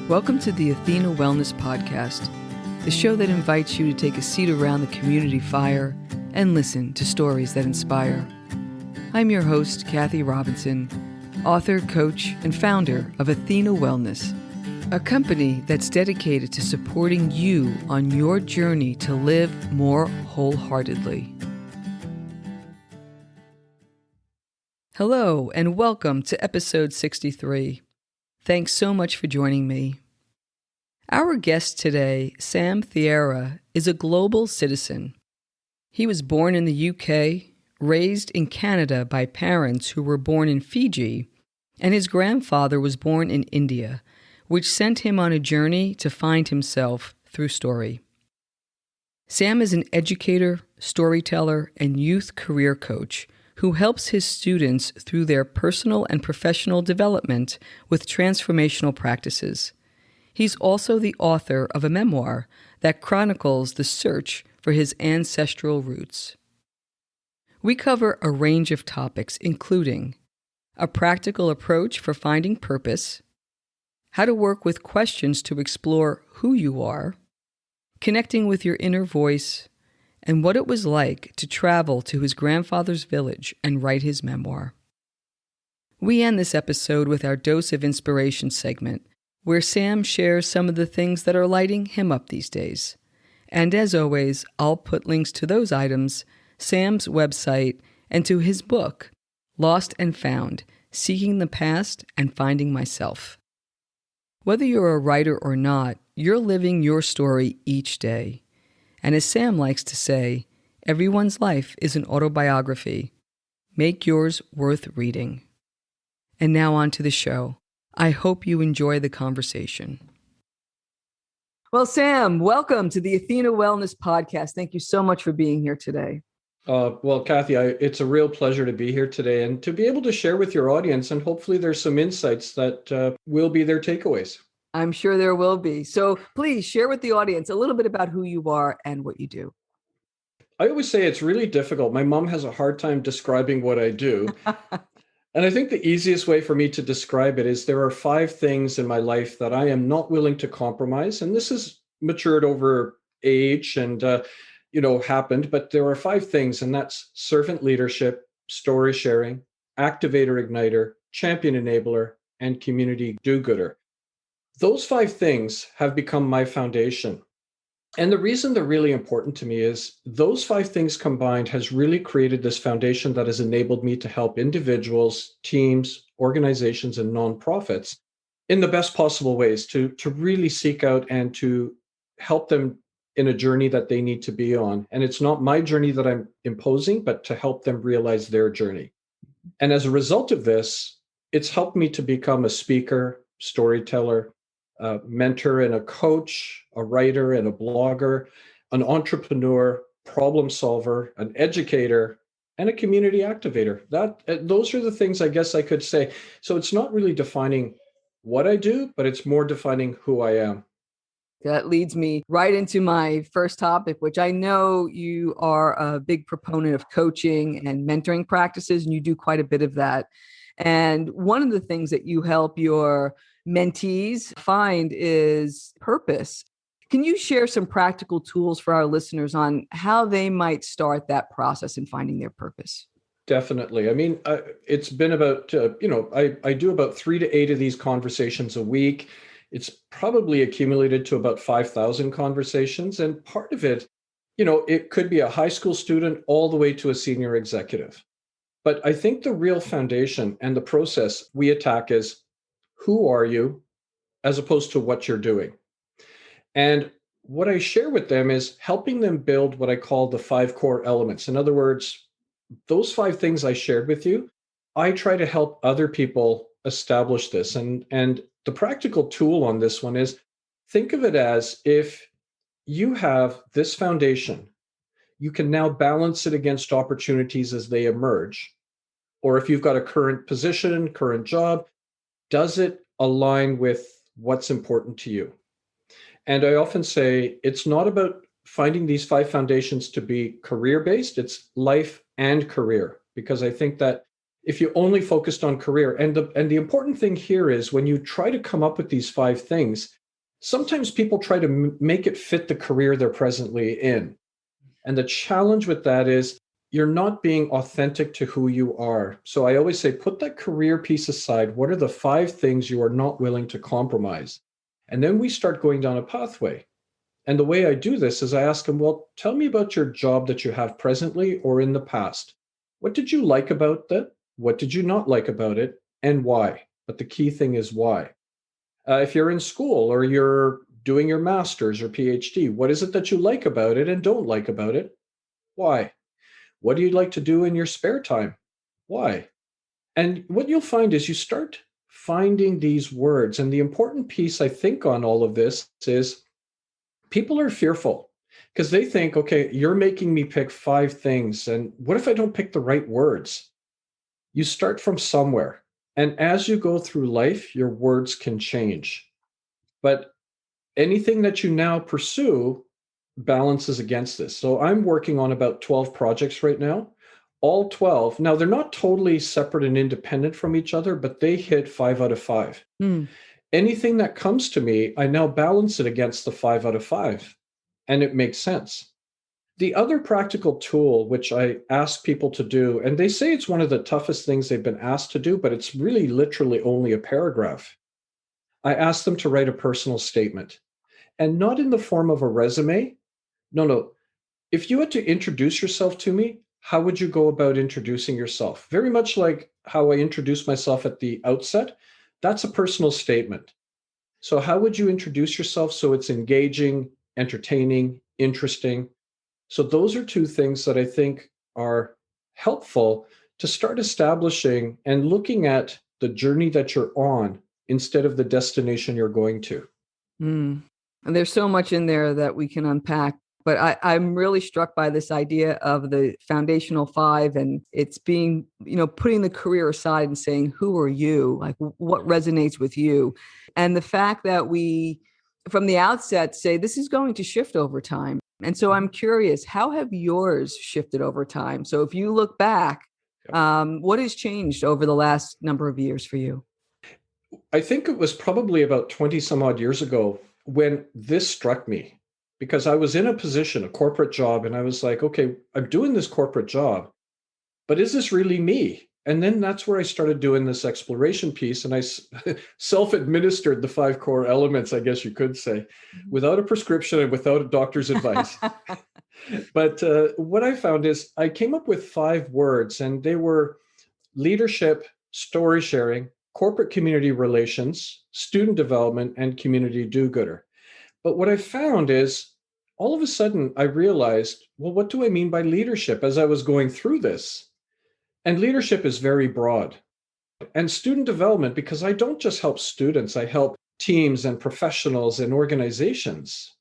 Welcome to the Athena Wellness Podcast, the show that invites you to take a seat around the community fire and listen to stories that inspire. I'm your host, Kathy Robinson, author, coach, and founder of Athena Wellness, a company that's dedicated to supporting you on your journey to live more wholeheartedly. Hello, and welcome to episode 63. Thanks so much for joining me. Our guest today, Sam Thiara, is a global citizen. He was born in the UK, raised in Canada by parents who were born in Fiji, and his grandfather was born in India, which sent him on a journey to find himself through story. Sam is an educator, storyteller, and youth career coach who helps his students through their personal and professional development with transformational practices. He's also the author of a memoir that chronicles the search for his ancestral roots. We cover a range of topics, including a practical approach for finding purpose, how to work with questions to explore who you are, connecting with your inner voice, and what it was like to travel to his grandfather's village and write his memoir. We end this episode with our Dose of Inspiration segment, where Sam shares some of the things that are lighting him up these days. And as always, I'll put links to those items, Sam's website, and to his book, Lost and Found, Seeking the Past and Finding Myself. Whether you're a writer or not, you're living your story each day. And as Sam likes to say, everyone's life is an autobiography. Make yours worth reading. And now on to the show. I hope you enjoy the conversation. Well, Sam, welcome to the Athena Wellness Podcast. Thank you so much for being here today. Well, Kathy, it's a real pleasure to be here today and to be able to share with your audience, and hopefully there's some insights that will be their takeaways. I'm sure there will be. So please share with the audience a little bit about who you are and what you do. I always say it's really difficult. My mom has a hard time describing what I do. And I think the easiest way for me to describe it is there are 5 things in my life that I am not willing to compromise. And this has matured over age and, happened. But there are 5 things, and that's servant leadership, story sharing, activator igniter, champion enabler, and community do-gooder. Those 5 things have become my foundation. And the reason they're really important to me is those 5 things combined has really created this foundation that has enabled me to help individuals, teams, organizations, and nonprofits in the best possible ways to really seek out and to help them in a journey that they need to be on. And it's not my journey that I'm imposing, but to help them realize their journey. And as a result of this, it's helped me to become a speaker, storyteller, a mentor and a coach, a writer and a blogger, an entrepreneur, problem solver, an educator, and a community activator. Those are the things I guess I could say. So it's not really defining what I do, but it's more defining who I am. That leads me right into my first topic, which I know you are a big proponent of coaching and mentoring practices, and you do quite a bit of that. And one of the things that you help your mentees find is purpose. Can you share some practical tools for our listeners on how they might start that process in finding their purpose? Definitely. I mean, it's been about, I do about 3 to 8 of these conversations a week. It's probably accumulated to about 5,000 conversations. And part of it, it could be a high school student all the way to a senior executive. But I think the real foundation and the process we attack is, who are you, as opposed to what you're doing? And what I share with them is helping them build what I call the 5 core elements. In other words, those 5 things I shared with you, I try to help other people establish this. And the practical tool on this one is, think of it as if you have this foundation, you can now balance it against opportunities as they emerge. Or if you've got a current position, current job, does it align with what's important to you? And I often say it's not about finding these 5 foundations to be career-based, it's life and career. Because I think that if you only focused on career, and the important thing here is when you try to come up with these 5 things, Sometimes people try to make it fit the career they're presently in. And the challenge with that is you're not being authentic to who you are. So I always say, put that career piece aside. What are the 5 things you are not willing to compromise? And then we start going down a pathway. And the way I do this is I ask them, well, tell me about your job that you have presently or in the past. What did you like about that? What did you not like about it? And why? But the key thing is why. If you're in school or you're doing your master's or PhD, what is it that you like about it and don't like about it? Why? What do you like to do in your spare time? Why? And what you'll find is you start finding these words. And the important piece, I think, on all of this is people are fearful because they think, okay, you're making me pick 5 things. And what if I don't pick the right words? You start from somewhere. And as you go through life, your words can change. But anything that you now pursue balances against this. So I'm working on about 12 projects right now. All 12. Now, they're not totally separate and independent from each other, but they hit 5 out of 5. Anything that comes to me, I now balance it against the 5 out of 5, and it makes sense. The other practical tool, which I ask people to do, and they say it's one of the toughest things they've been asked to do, but it's really literally only a paragraph. I ask them to write a personal statement, and not in the form of a resume. No. If you had to introduce yourself to me, how would you go about introducing yourself? Very much like how I introduced myself at the outset. That's a personal statement. So, how would you introduce yourself so it's engaging, entertaining, interesting? So, those are 2 things that I think are helpful to start establishing and looking at the journey that you're on instead of the destination you're going to. And there's so much in there that we can unpack. But I'm really struck by this idea of the foundational 5, and it's being, putting the career aside and saying, who are you? Like, what resonates with you? And the fact that we, from the outset, say this is going to shift over time. And so I'm curious, how have yours shifted over time? So if you look back, what has changed over the last number of years for you? I think it was probably about 20 some odd years ago when this struck me because I was in a position, a corporate job, and I was like, okay, I'm doing this corporate job, but is this really me? And then that's where I started doing this exploration piece, and I self-administered the 5 core elements, I guess you could say, without a prescription and without a doctor's advice. But what I found is I came up with 5 words, and they were leadership, story sharing, corporate community relations, student development, and community do-gooder. But what I found is all of a sudden I realized, well, what do I mean by leadership as I was going through this? And leadership is very broad. And student development, because I don't just help students, I help teams and professionals and organizations.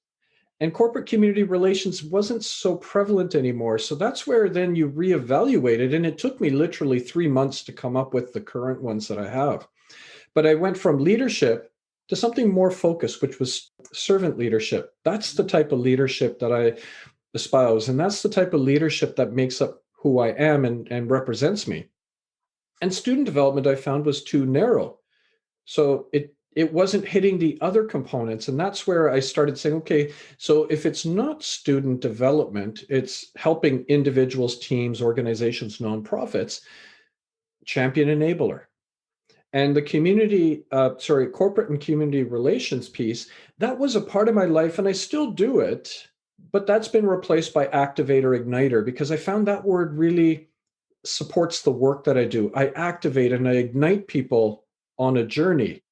And corporate community relations wasn't so prevalent anymore. So that's where then you reevaluate it. And it took me literally 3 months to come up with the current ones that I have. But I went from leadership to something more focused, which was servant leadership. That's the type of leadership that I espouse. And that's the type of leadership that makes up who I am and represents me. And student development, I found, was too narrow. So it wasn't hitting the other components. And that's where I started saying, okay, so if it's not student development, it's helping individuals, teams, organizations, nonprofits, champion enabler. And the corporate and community relations piece, that was a part of my life, and I still do it, but that's been replaced by activator, igniter, because I found that word really supports the work that I do. I activate and I ignite people on a journey.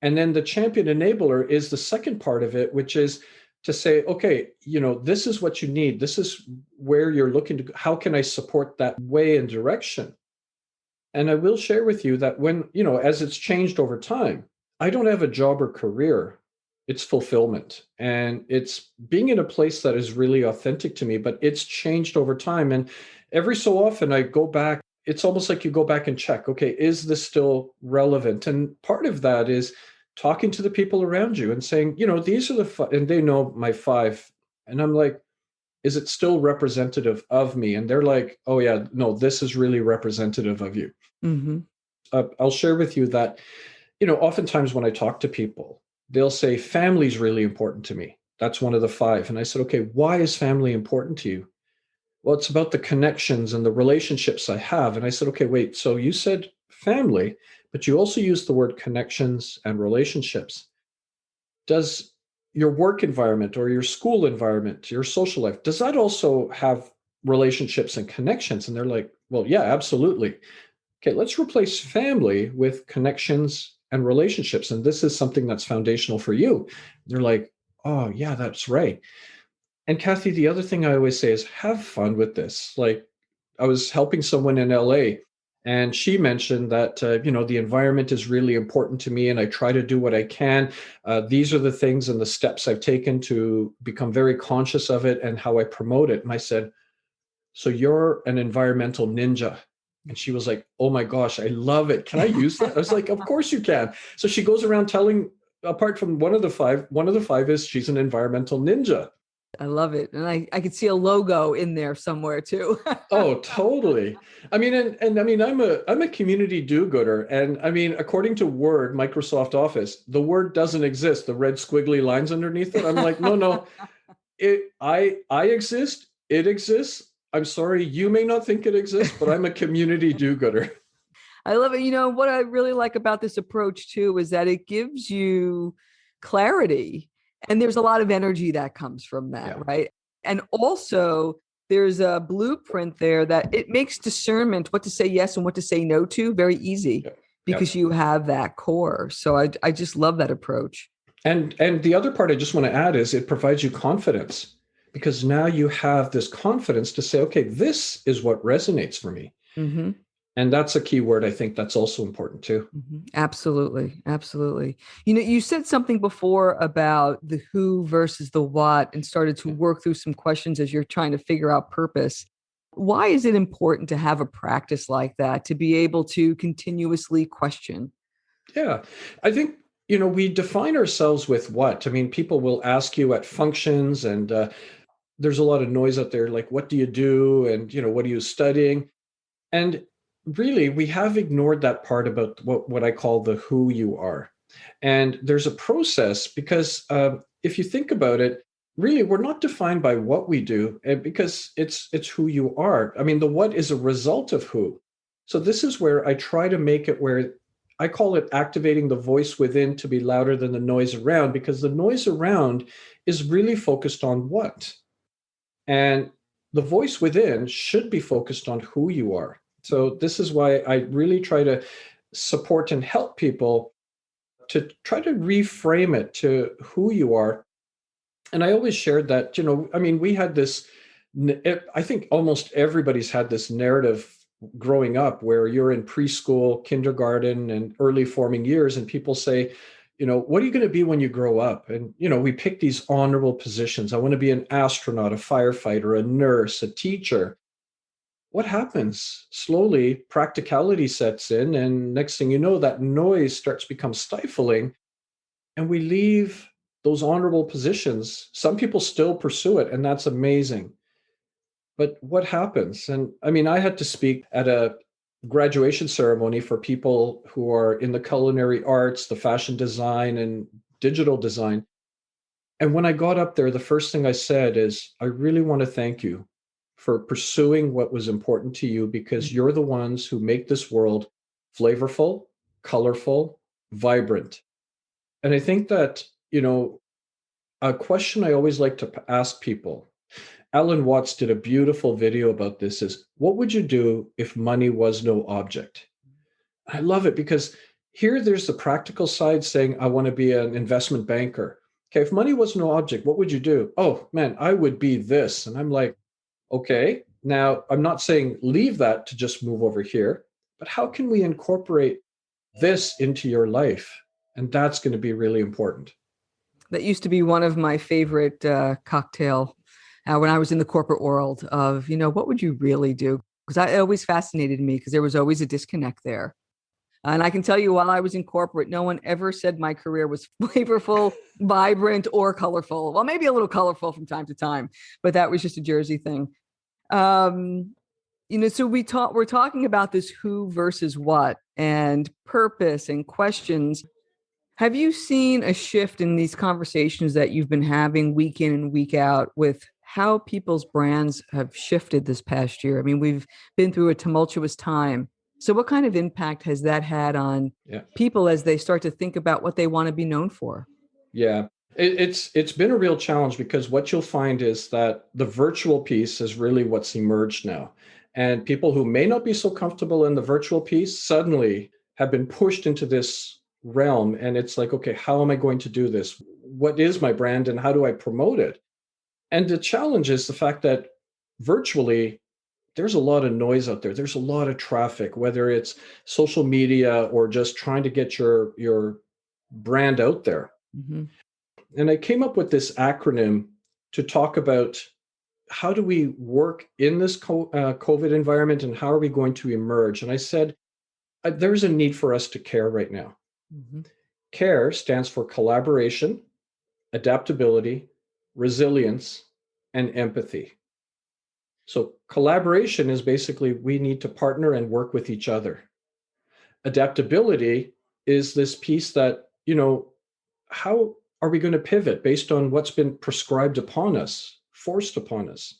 And then the champion enabler is the second part of it, which is to say, okay, this is what you need. This is where you're looking to, how can I support that way and direction? And I will share with you that when, as it's changed over time, I don't have a job or career. It's fulfillment. And it's being in a place that is really authentic to me, but it's changed over time. And every so often I go back, it's almost like you go back and check, okay, is this still relevant? And part of that is talking to the people around you and saying, these are and they know my 5. And I'm like, is it still representative of me? And they're like, oh yeah, no, this is really representative of you. Mm-hmm. I'll share with you that, oftentimes when I talk to people, they'll say, family is really important to me. That's one of the five. And I said, okay, why is family important to you? Well, it's about the connections and the relationships I have. And I said, okay, wait, so you said family, but you also used the word connections and relationships. Does your work environment or your school environment, your social life, does that also have relationships and connections? And they're like, well, yeah, absolutely. Okay, let's replace family with connections and relationships. And this is something that's foundational for you. They're like, oh, yeah, that's right. And Kathy, the other thing I always say is have fun with this. Like, I was helping someone in LA, and she mentioned that the environment is really important to me, and I try to do what I can. These are the things and the steps I've taken to become very conscious of it and how I promote it. And I said, so you're an environmental ninja. And she was like, oh my gosh, I love it. Can I use that? I was like, of course you can. So she goes around telling, apart from one of the five is she's an environmental ninja. I love it. And I could see a logo in there somewhere too. Oh, totally. I mean, and I mean, I'm a community do-gooder. And I mean, according to Word, Microsoft Office, the word doesn't exist. The red squiggly lines underneath it. I'm like, no, no, I exist. It exists. I'm sorry, you may not think it exists, but I'm a community do-gooder. I love it. You know, what I really like about this approach too is that it gives you clarity, and there's a lot of energy that comes from that, Yeah. right? And also, there's a blueprint there that it makes discernment what to say yes and what to say no to very easy Yeah. Yeah. because you have that core. So I just love that approach. And the other part I just want to add is it provides you confidence because now you have this confidence to say, okay, this is what resonates for me. Mm-hmm. And that's a key word. I think that's also important too. Absolutely. Absolutely. You know, you said something before about the who versus the what and started to Yeah. work through some questions as you're trying to figure out purpose. Why is it important to have a practice like that to be able to continuously question? Yeah. I think, we define ourselves with what? I mean, people will ask you at functions, and there's a lot of noise out there like, what do you do? And, what are you studying? And really, we have ignored that part about what I call the who you are. And there's a process because if you think about it, really, we're not defined by what we do because it's who you are. I mean, the what is a result of who. So this is where I try to make it where I call it activating the voice within to be louder than the noise around, because the noise around is really focused on what. And the voice within should be focused on who you are. So this is why I really try to support and help people to try to reframe it to who you are. And I always shared that, I mean, we had this, I think almost everybody's had this narrative growing up where you're in preschool, kindergarten, and early forming years, and people say, what are you going to be when you grow up? And, we pick these honorable positions. I want to be an astronaut, a firefighter, a nurse, a teacher. What happens? Slowly, practicality sets in, and next thing you know, that noise starts to become stifling, and we leave those honorable positions. Some people still pursue it, and that's amazing. But what happens? And I mean, I had to speak at a graduation ceremony for people who are in the culinary arts, the fashion design, and digital design. And when I got up there, the first thing I said is, I really want to thank you for pursuing what was important to you, because you're the ones who make this world flavorful, colorful, vibrant. And I think that, a question I always like to ask people, Alan Watts did a beautiful video about this, is what would you do if money was no object? I love it because here there's the practical side saying, I want to be an investment banker. Okay, if money was no object, what would you do? Oh man, I would be this. And I'm like, okay, now I'm not saying leave that to just move over here, but how can we incorporate this into your life? And that's going to be really important. That used to be one of my favorite cocktail when I was in the corporate world of, what would you really do? Because it always fascinated me because there was always a disconnect there. And I can tell you, while I was in corporate, no one ever said my career was flavorful, vibrant, or colorful. Well, maybe a little colorful from time to time, but that was just a Jersey thing. Um, so we're talking about this who versus what and purpose and questions. Have you seen a shift in these conversations that you've been having week in and week out with how people's brands have shifted this past year? I mean, we've been through a tumultuous time. So, what kind of impact has that had on Yeah. people as they start to think about what they want to be known for? Yeah. It's been a real challenge because what you'll find is that the virtual piece is really what's emerged now. And people who may not be so comfortable in the virtual piece suddenly have been pushed into this realm. And it's like, okay, how am I going to do this? What is my brand and how do I promote it? And the challenge is the fact that virtually there's a lot of noise out there. There's a lot of traffic, whether it's social media or just trying to get your brand out there. Mm-hmm. And I came up with this acronym to talk about how do we work in this COVID environment and how are we going to emerge? And I said, there's a need for us to care right now. Mm-hmm. CARE stands for collaboration, adaptability, resilience, and empathy. So collaboration is basically we need to partner and work with each other. Adaptability is this piece that, how are we going to pivot based on what's been prescribed upon us, forced upon us?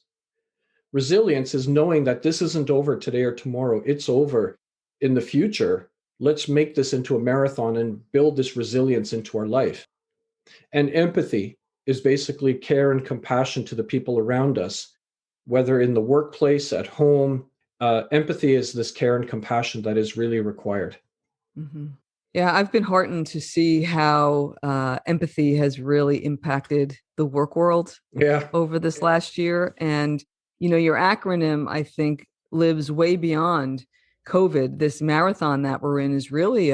Resilience is knowing that this isn't over today or tomorrow, it's over in the future. Let's make this into a marathon and build this resilience into our life. And empathy is basically care and compassion to the people around us, whether in the workplace, at home. Empathy is this care and compassion that is really required. Mm-hmm. Yeah, I've been heartened to see how empathy has really impacted the work world Yeah. over this last year. And, your acronym, I think, lives way beyond COVID. This marathon that we're in is really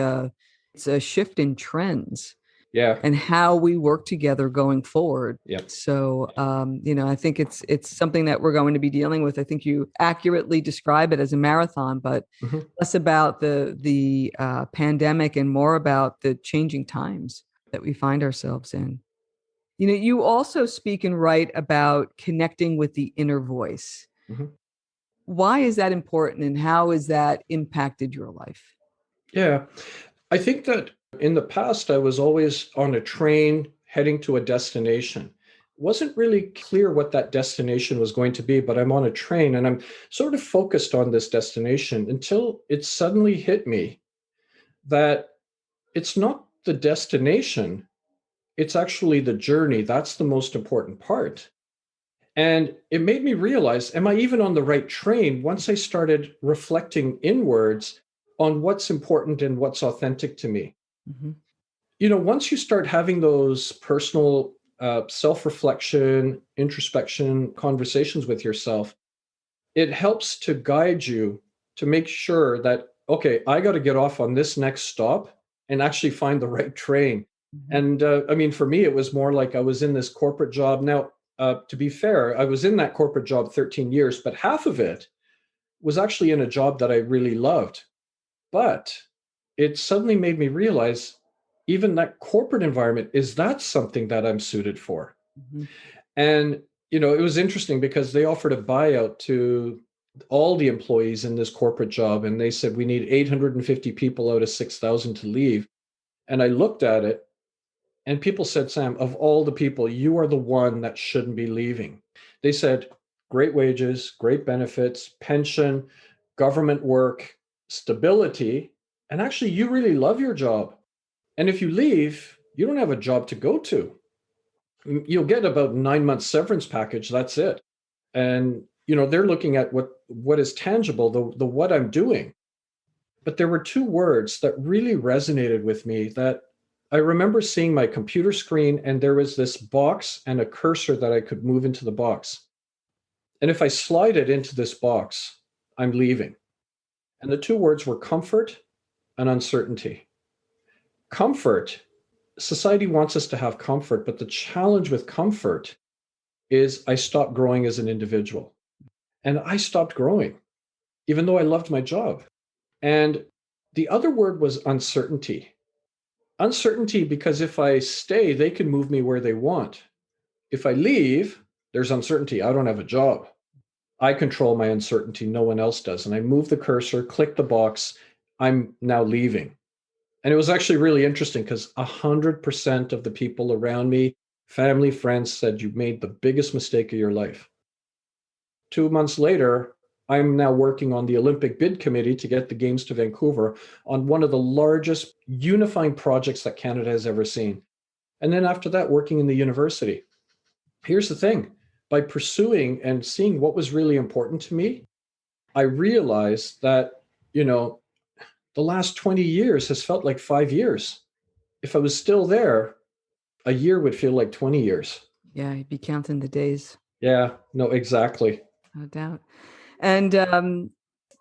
it's a shift in trends Yeah. and how we work together going forward. Yep. So, I think it's something that we're going to be dealing with. I think you accurately describe it as a marathon, but Mhm. less about the pandemic and more about the changing times that we find ourselves in. You also speak and write about connecting with the inner voice. Mhm. Why is that important, and how has that impacted your life? Yeah. I think that in the past, I was always on a train heading to a destination. Wasn't really clear what that destination was going to be, but I'm on a train and I'm sort of focused on this destination until it suddenly hit me that it's not the destination, it's actually the journey. That's the most important part. And it made me realize, am I even on the right train once I started reflecting inwards on what's important and what's authentic to me? Mm-hmm. Once you start having those personal self reflection, introspection conversations with yourself, it helps to guide you to make sure that, okay, I got to get off on this next stop and actually find the right train. Mm-hmm. And I mean, for me, it was more like I was in this corporate job. Now, to be fair, I was in that corporate job 13 years, but half of it was actually in a job that I really loved. But it suddenly made me realize even that corporate environment, is that something that I'm suited for? Mm-hmm. And, it was interesting because they offered a buyout to all the employees in this corporate job. And they said, we need 850 people out of 6,000 to leave. And I looked at it and people said, Sam, of all the people, you are the one that shouldn't be leaving. They said, great wages, great benefits, pension, government work, stability. And actually, you really love your job. And if you leave, you don't have a job to go to. You'll get about 9 months severance package. That's it. And they're looking at what is tangible, the what I'm doing. But there were two words that really resonated with me that I remember seeing my computer screen, and there was this box and a cursor that I could move into the box. And if I slide it into this box, I'm leaving. And the two words were comfort and uncertainty. Comfort, society wants us to have comfort, but the challenge with comfort is I stopped growing as an individual. And I stopped growing, even though I loved my job. And the other word was uncertainty. Uncertainty because if I stay, they can move me where they want. If I leave, there's uncertainty. I don't have a job. I control my uncertainty. No one else does. And I move the cursor, click the box. I'm now leaving. And it was actually really interesting because 100% of the people around me, family, friends, said you made the biggest mistake of your life. 2 months later, I'm now working on the Olympic bid committee to get the Games to Vancouver on one of the largest unifying projects that Canada has ever seen. And then after that, working in the university. Here's the thing, by pursuing and seeing what was really important to me, I realized that, you know, the last 20 years has felt like 5 years. If I was still there, a year would feel like 20 years. Yeah, you'd be counting the days. Yeah, no, exactly. No doubt. And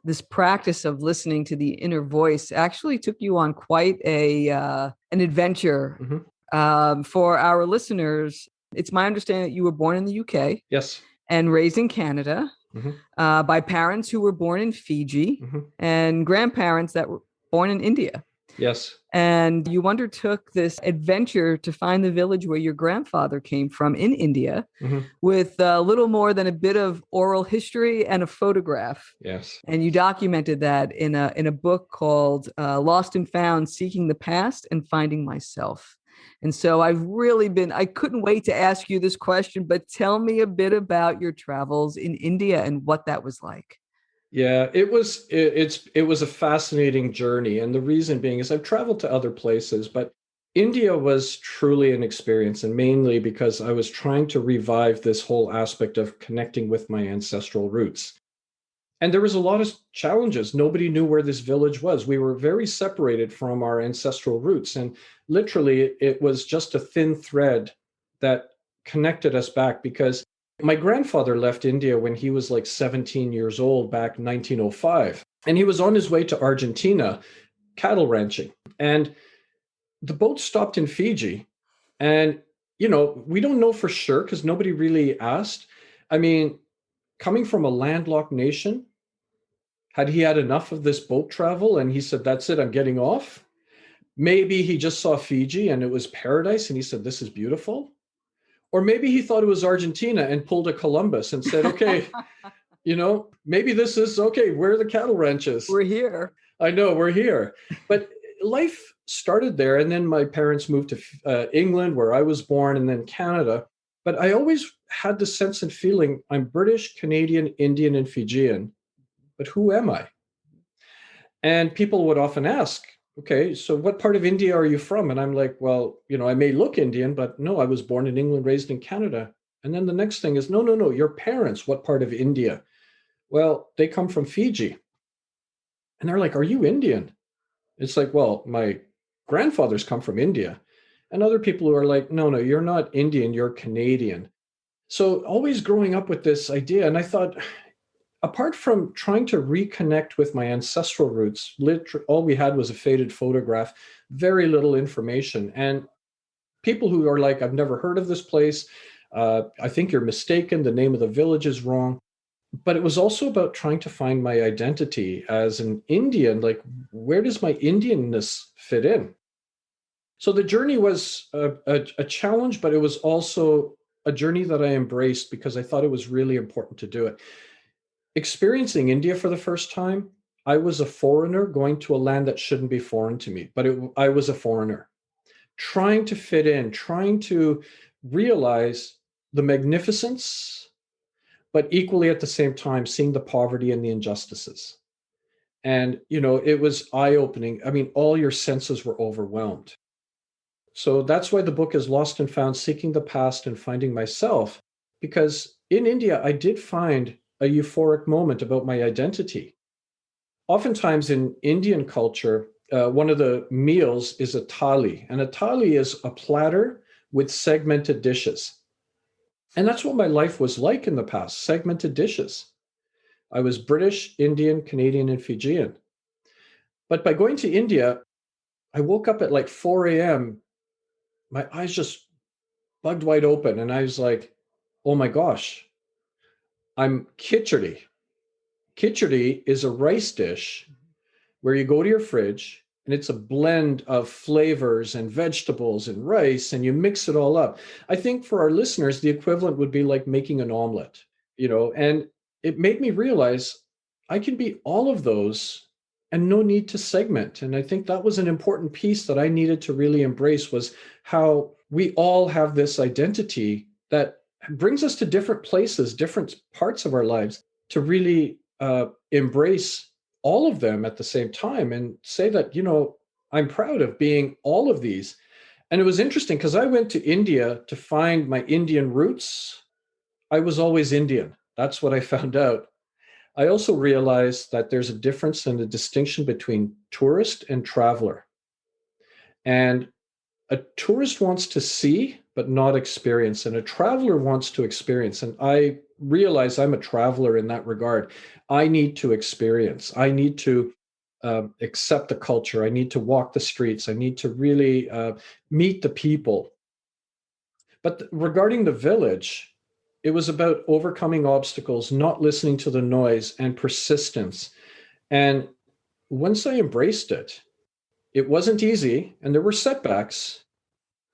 this practice of listening to the inner voice actually took you on quite an adventure. Mhm. For our listeners, it's my understanding that you were born in the UK Yes. and raised in Canada Mhm. by parents who were born in Fiji Mhm. and grandparents that were born in India. Yes. And you undertook this adventure to find the village where your grandfather came from in India Mhm. with little more than a bit of oral history and a photograph. Yes. And you documented that in a book called Lost and Found: Seeking the Past and Finding Myself. And so I couldn't wait to ask you this question, but tell me a bit about your travels in India and what that was like. Yeah, it was a fascinating journey, and the reason being is I've traveled to other places, but India was truly an experience, and mainly because I was trying to revive this whole aspect of connecting with my ancestral roots. And there was a lot of challenges. Nobody knew where this village was. We were very separated from our ancestral roots, and literally it was just a thin thread that connected us back because my grandfather left India when he was like 17 years old back in 1905, and he was on his way to Argentina cattle ranching. And the boat stopped in Fiji, and we don't know for sure because nobody really asked. I mean, coming from a landlocked nation, had he had enough of this boat travel and he said, "That's it, I'm getting off"? Maybe he just saw Fiji and it was paradise and he said, "This is beautiful." Or maybe he thought it was Argentina and pulled a Columbus and said, "Okay, maybe this is okay. Where are the cattle ranches? We're here. I know we're here." But life started there. And then my parents moved to England, where I was born, and then Canada. But I always had the sense and feeling I'm British, Canadian, Indian, and Fijian. But who am I? And people would often ask, "Okay, so what part of India are you from?" And I'm like, "Well, I may look Indian, but no, I was born in England, raised in Canada." And then the next thing is, "No, no, no, your parents, what part of India?" "Well, they come from Fiji." And they're like, "Are you Indian?" It's like, "Well, my grandfathers come from India." And other people who are like, "No, no, you're not Indian, you're Canadian." So always growing up with this idea. And I thought, apart from trying to reconnect with my ancestral roots, all we had was a faded photograph, very little information. And people who are like, "I've never heard of this place. I think you're mistaken. The name of the village is wrong." But it was also about trying to find my identity as an Indian. Like, where does my Indianness fit in? So the journey was a challenge, but it was also a journey that I embraced because I thought it was really important to do it. Experiencing India for the first time, I was a foreigner going to a land that shouldn't be foreign to me, but I was a foreigner trying to fit in, trying to realize the magnificence, but equally at the same time, seeing the poverty and the injustices. And, it was eye opening. I mean, all your senses were overwhelmed. So that's why the book is Lost and Found: Seeking the Past and Finding Myself, because in India, I did find a euphoric moment about my identity. Oftentimes in Indian culture, one of the meals is a thali, and a thali is a platter with segmented dishes. And that's what my life was like in the past: segmented dishes. I was British, Indian, Canadian, and Fijian. But by going to India, I woke up at like 4 a.m., my eyes just bugged wide open, and I was like, "Oh my gosh, I'm khichdi." Khichdi is a rice dish where you go to your fridge and it's a blend of flavors and vegetables and rice, and you mix it all up. I think for our listeners, the equivalent would be like making an omelet, and it made me realize I can be all of those and no need to segment. And I think that was an important piece that I needed to really embrace, was how we all have this identity that brings us to different places, different parts of our lives, to really embrace all of them at the same time and say that, I'm proud of being all of these. And it was interesting because I went to India to find my Indian roots. I was always Indian. That's what I found out. I also realized that there's a difference and a distinction between tourist and traveler. And a tourist wants to see, but not experience. And a traveler wants to experience. And I realize I'm a traveler in that regard. I need to experience. I need to accept the culture. I need to walk the streets. I need to really meet the people. But regarding the village, it was about overcoming obstacles, not listening to the noise, and persistence. And once I embraced it, it wasn't easy and there were setbacks,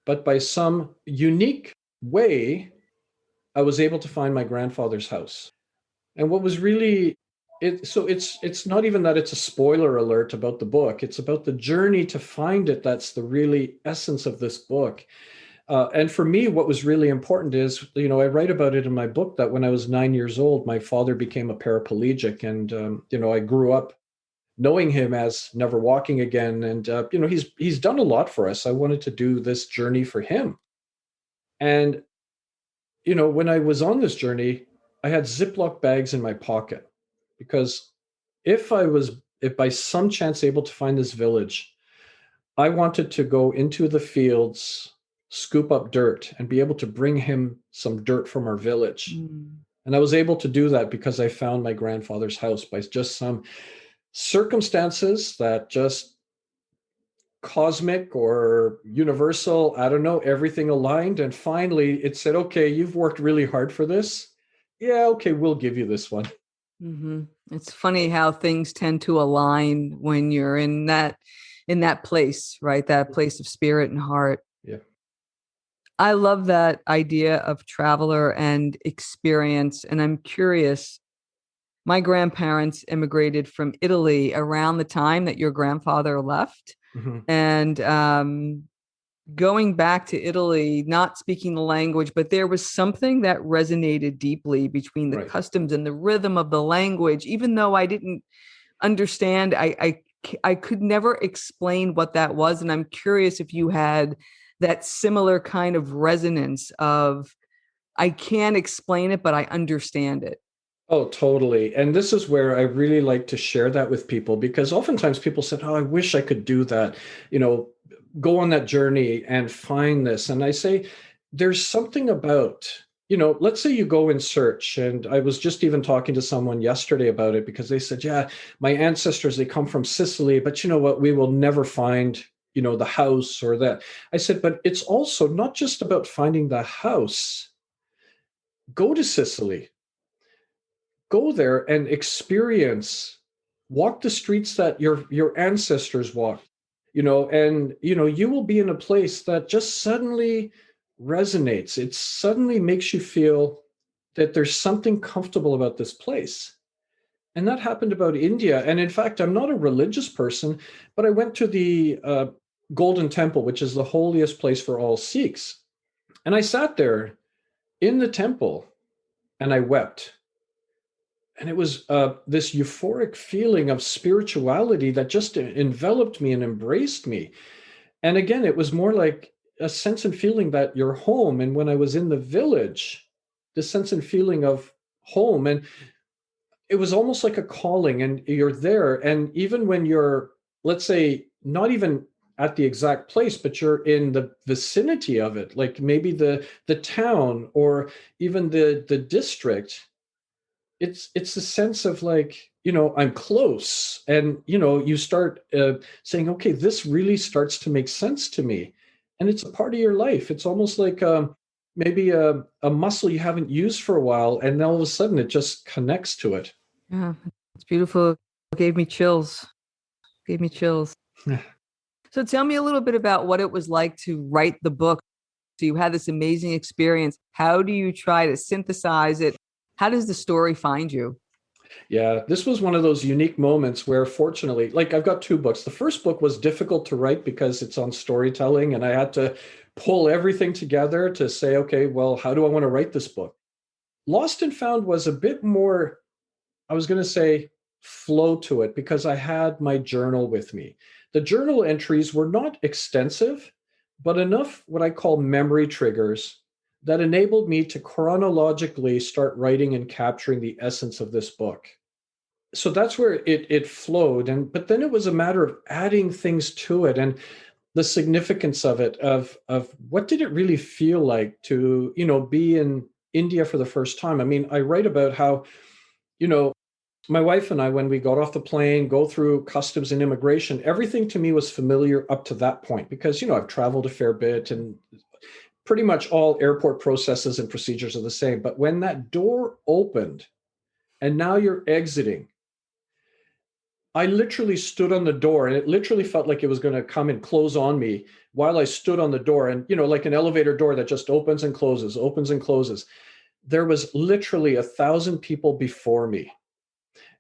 but by some unique way, I was able to find my grandfather's house. And what was really it's not even that it's a spoiler alert about the book. It's about the journey to find it. That's the really essence of this book. And for me, what was really important is, I write about it in my book that when I was 9 years old, my father became a paraplegic, and I grew up knowing him as never walking again. And he's done a lot for us. I wanted to do this journey for him. And when I was on this journey, I had Ziploc bags in my pocket, because if by some chance able to find this village, I wanted to go into the fields, scoop up dirt, and be able to bring him some dirt from our village. Mm. And I was able to do that because I found my grandfather's house by just some circumstances that just cosmic or universal, I don't know, everything aligned. And finally it said, okay, you've worked really hard for this. Yeah, okay, we'll give you this one. Mm-hmm. It's funny how things tend to align when you're in that place, right? That place of spirit and heart. Yeah. I love that idea of traveler and experience. And I'm curious, my grandparents immigrated from Italy around the time that your grandfather left. Mm-hmm. And going back to Italy, not speaking the language, but there was something that resonated deeply between the Right. customs and the rhythm of the language. Even though I didn't understand, I could never explain what that was. And I'm curious if you had that similar kind of resonance of, I can't explain it, but I understand it. Oh, totally. And this is where I really like to share that with people, because oftentimes people said, oh, I wish I could do that, go on that journey and find this. And I say, there's something about, let's say you go in search. And I was just even talking to someone yesterday about it, because they said, yeah, my ancestors, they come from Sicily, but you know what? We will never find, the house or that. I said, but it's also not just about finding the house. Go to Sicily. Go there and experience, walk the streets that your ancestors walked, and you will be in a place that just suddenly resonates. It suddenly makes you feel that there's something comfortable about this place. And that happened about India. And in fact, I'm not a religious person, but I went to the Golden Temple, which is the holiest place for all Sikhs. And I sat there in the temple and I wept. And it was this euphoric feeling of spirituality that just enveloped me and embraced me. And again, it was more like a sense and feeling that you're home. And when I was in the village, this sense and feeling of home, and it was almost like a calling, and you're there. And even when you're, let's say, not even at the exact place, but you're in the vicinity of it, like maybe the town or even the district, it's a sense of like, I'm close. And you start saying, okay, this really starts to make sense to me, and it's a part of your life. It's almost like maybe a muscle you haven't used for a while, and all of a sudden it just connects to it. Yeah, it's beautiful. It gave me chills. Gave me chills. So tell me a little bit about what it was like to write the book. So you had this amazing experience. How do you try to synthesize it? How does the story find you? Yeah, this was one of those unique moments where, fortunately, like I've got two books. The first book was difficult to write because it's on storytelling, and I had to pull everything together to say, okay, well, how do I want to write this book? Lost and Found was a bit more, I was going to say, flow to it because I had my journal with me. The journal entries were not extensive, but enough what I call memory triggers that enabled me to chronologically start writing and capturing the essence of this book. So that's where it flowed, and but then it was a matter of adding things to it and the significance of it, of what did it really feel like to be in India for the first time. I mean, I write about how you know my wife and I, when we got off the plane, go through customs and immigration, everything to me was familiar up to that point because I've traveled a fair bit, and pretty much all airport processes and procedures are the same. But when that door opened and now you're exiting, I literally stood on the door, and it literally felt like it was going to come and close on me while I stood on the door. And, like an elevator door that just opens and closes, opens and closes. There was literally 1,000 people before me.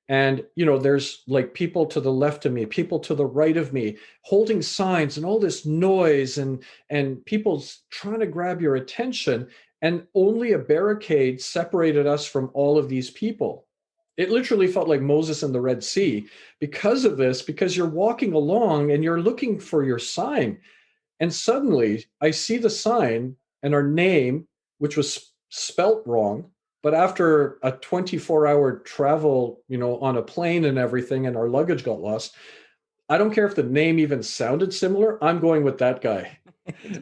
And, there's like people to the left of me, people to the right of me, holding signs and all this noise and people trying to grab your attention. And only a barricade separated us from all of these people. It literally felt like Moses in the Red Sea because of this, because you're walking along and you're looking for your sign. And suddenly I see the sign and our name, which was spelt wrong. But after a 24-hour travel, on a plane and everything, and our luggage got lost, I don't care if the name even sounded similar. I'm going with that guy.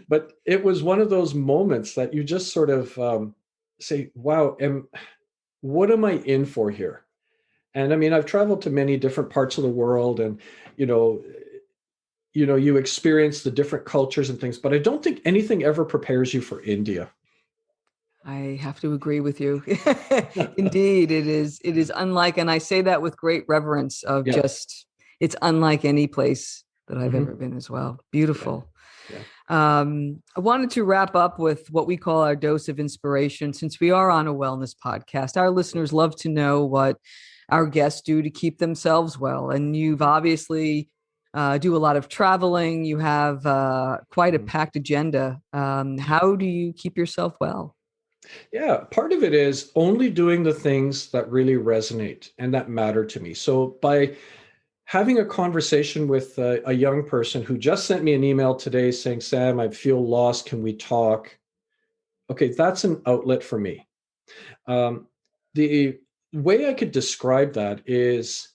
But it was one of those moments that you just sort of say, wow, what am I in for here? And I mean, I've traveled to many different parts of the world, and you know, you experience the different cultures and things, but I don't think anything ever prepares you for India. I have to agree with you. Indeed, it is. It is unlike, and I say that with great reverence of Yeah. just, it's unlike any place that I've Hmm. ever been as well. Yeah. Beautiful. Yeah. I wanted to wrap up with what we call our dose of inspiration. Since we are on a wellness podcast, our listeners love to know what our guests do to keep themselves well. And you've obviously do a lot of traveling. You have quite a Mhm. packed agenda. How do you keep yourself well? Yeah, part of it is only doing the things that really resonate and that matter to me. So by having a conversation with a young person who just sent me an email today saying, Sam, I feel lost. Can we talk? Okay, that's an outlet for me. Um, the way I could describe that is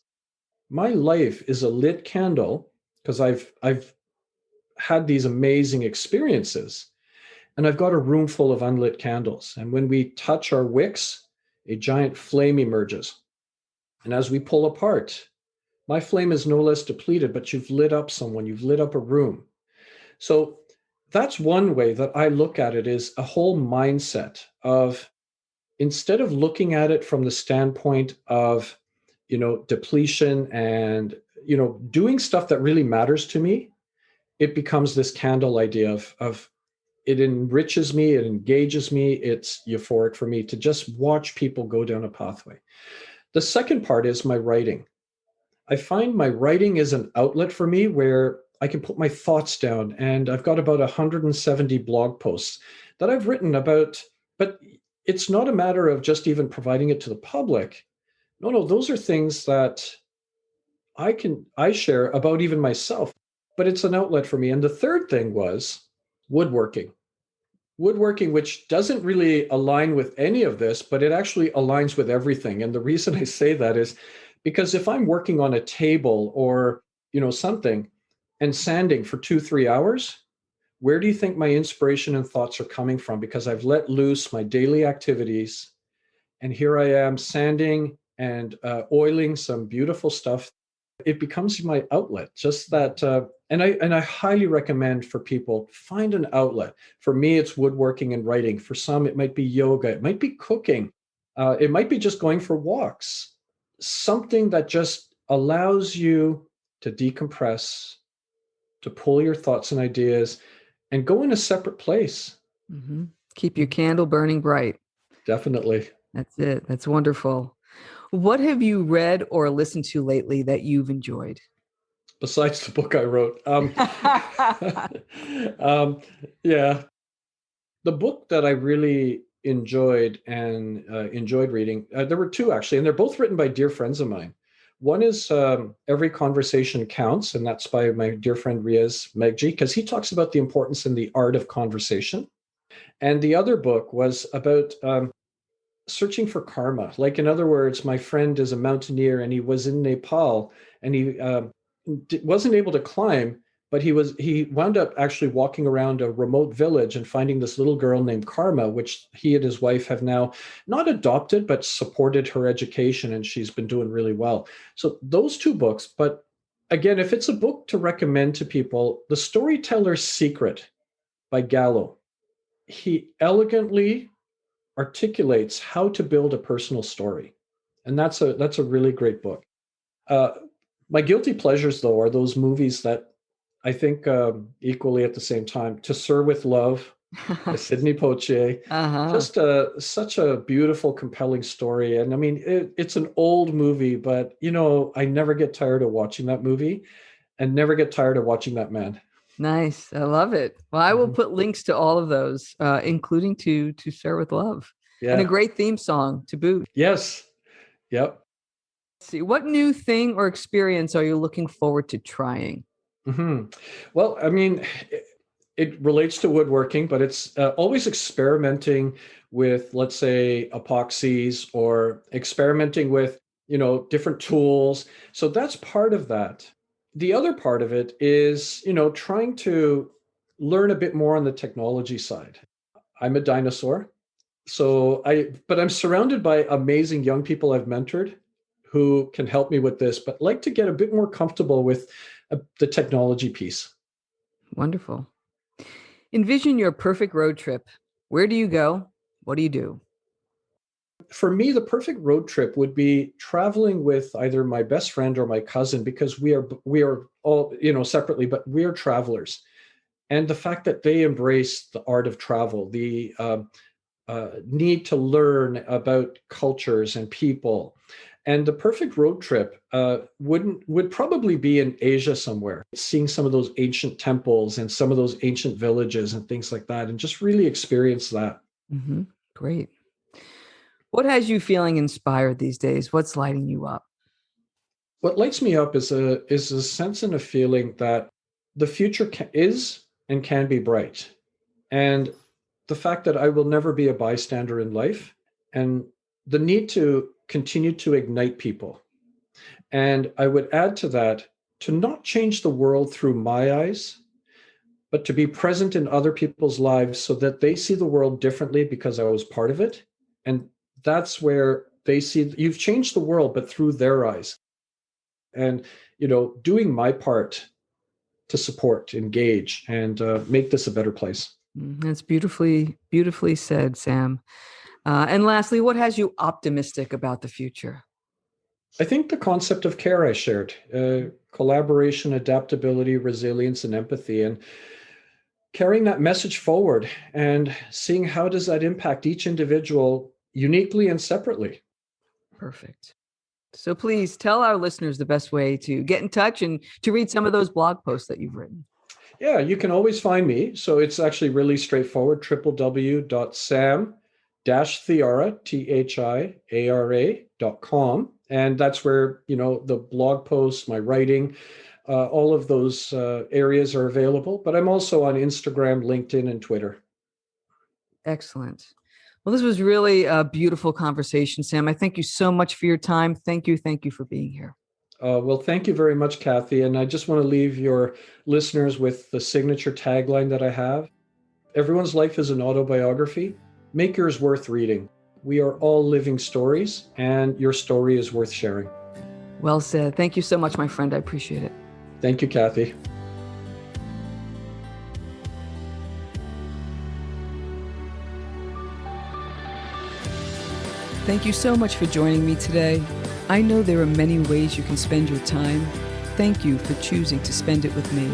my life is a lit candle because I've had these amazing experiences, and I've got a room full of unlit candles. And when we touch our wicks, a giant flame emerges. And as we pull apart, my flame is no less depleted, but you've lit up someone, you've lit up a room. So that's one way that I look at it, is a whole mindset of, instead of looking at it from the standpoint of, depletion and, doing stuff that really matters to me, it becomes this candle idea of it enriches me, it engages me, it's euphoric for me to just watch people go down a pathway. The second part is my writing. I find my writing is an outlet for me where I can put my thoughts down, and I've got about 170 blog posts that I've written about, but it's not a matter of just even providing it to the public. No, those are things that I share about even myself, but it's an outlet for me. And the third thing was woodworking. Woodworking, which doesn't really align with any of this, but it actually aligns with everything. And the reason I say that is because if I'm working on a table or, something and sanding for 2, 3 hours, where do you think my inspiration and thoughts are coming from? Because I've let loose my daily activities, and here I am sanding and oiling some beautiful stuff. It becomes my outlet. Just that, and I highly recommend for people, find an outlet. For me, it's woodworking and writing. For some, it might be yoga, it might be cooking, it might be just going for walks. Something that just allows you to decompress, to pull your thoughts and ideas, and go in a separate place. Mhm. Keep your candle burning bright. Definitely. That's it. That's wonderful. What have you read or listened to lately that you've enjoyed? Besides the book I wrote. Um, yeah, the book that I really enjoyed and enjoyed reading, there were two actually, and they're both written by dear friends of mine. One is Every Conversation Counts, and that's by my dear friend Riaz Megji, because he talks about the importance and the art of conversation. And the other book was about searching for karma. Like, in other words, my friend is a mountaineer and he was in Nepal and he wasn't able to climb, but he wound up actually walking around a remote village and finding this little girl named Karma, which he and his wife have now not adopted, but supported her education, and she's been doing really well. So those two books. But again, if it's a book to recommend to people, The Storyteller's Secret by Gallo. He elegantly articulates how to build a personal story, and that's a really great book. Uh, my guilty pleasures, though, are those movies that I think equally at the same time. To Sir with Love by Sidney Poitier, Uh-huh. just such a beautiful, compelling story. And I mean, it's an old movie, but I never get tired of watching that movie, and never get tired of watching that man. Nice. I love it. Well, I will Mhm. put links to all of those, including to Share with Love, and a Yeah. great theme song to boot. Yes. Yep. Let's see, what new thing or experience are you looking forward to trying? hmm Well, I mean, it relates to woodworking, but it's always experimenting with, let's say, epoxies, or experimenting with, different tools. So that's part of that. The other part of it is, trying to learn a bit more on the technology side. I'm a dinosaur. But I'm surrounded by amazing young people I've mentored who can help me with this, but like to get a bit more comfortable with the technology piece. Wonderful. Envision your perfect road trip. Where do you go? What do you do? For me, the perfect road trip would be traveling with either my best friend or my cousin, because we are all, separately, but we are travelers. And the fact that they embrace the art of travel, the need to learn about cultures and people. And the perfect road trip would probably be in Asia somewhere, seeing some of those ancient temples and some of those ancient villages and things like that, and just really experience that. Hmm. Great. What has you feeling inspired these days? What's lighting you up? What lights me up is a sense and a feeling that the future is and can be bright, and the fact that I will never be a bystander in life, and the need to continue to ignite people. And I would add to that, to not change the world through my eyes, but to be present in other people's lives so that they see the world differently because I was part of it. And that's where they see you've changed the world, but through their eyes. And, doing my part to support, engage, and make this a better place. That's beautifully, beautifully said, Sam. And lastly, what has you optimistic about the future? I think the concept of care I shared, collaboration, adaptability, resilience, and empathy, and carrying that message forward and seeing how does that impact each individual uniquely and separately. Perfect. So please tell our listeners the best way to get in touch and to read some of those blog posts that you've written. Yeah, you can always find me. So it's actually really straightforward: www.sam-thiara, thiara.com. And that's where, the blog posts, my writing, all of those areas are available. But I'm also on Instagram, LinkedIn, and Twitter. Excellent. Well, this was really a beautiful conversation, Sam. I thank you so much for your time. Thank you. Thank you for being here. Well, thank you very much, Kathy. And I just want to leave your listeners with the signature tagline that I have. Everyone's life is an autobiography. Make yours worth reading. We are all living stories, and your story is worth sharing. Well said. Thank you so much, my friend. I appreciate it. Thank you, Kathy. Thank you so much for joining me today. I know there are many ways you can spend your time. Thank you for choosing to spend it with me.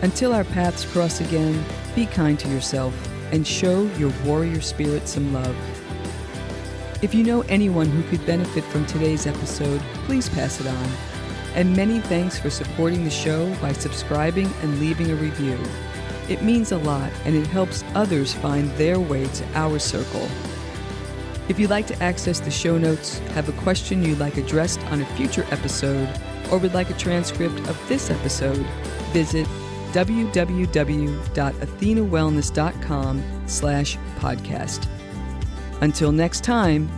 Until our paths cross again, be kind to yourself and show your warrior spirit some love. If you know anyone who could benefit from today's episode, please pass it on. And many thanks for supporting the show by subscribing and leaving a review. It means a lot, and it helps others find their way to our circle. If you'd like to access the show notes, have a question you'd like addressed on a future episode, or would like a transcript of this episode, visit www.athenawellness.com/podcast. Until next time,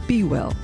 be well.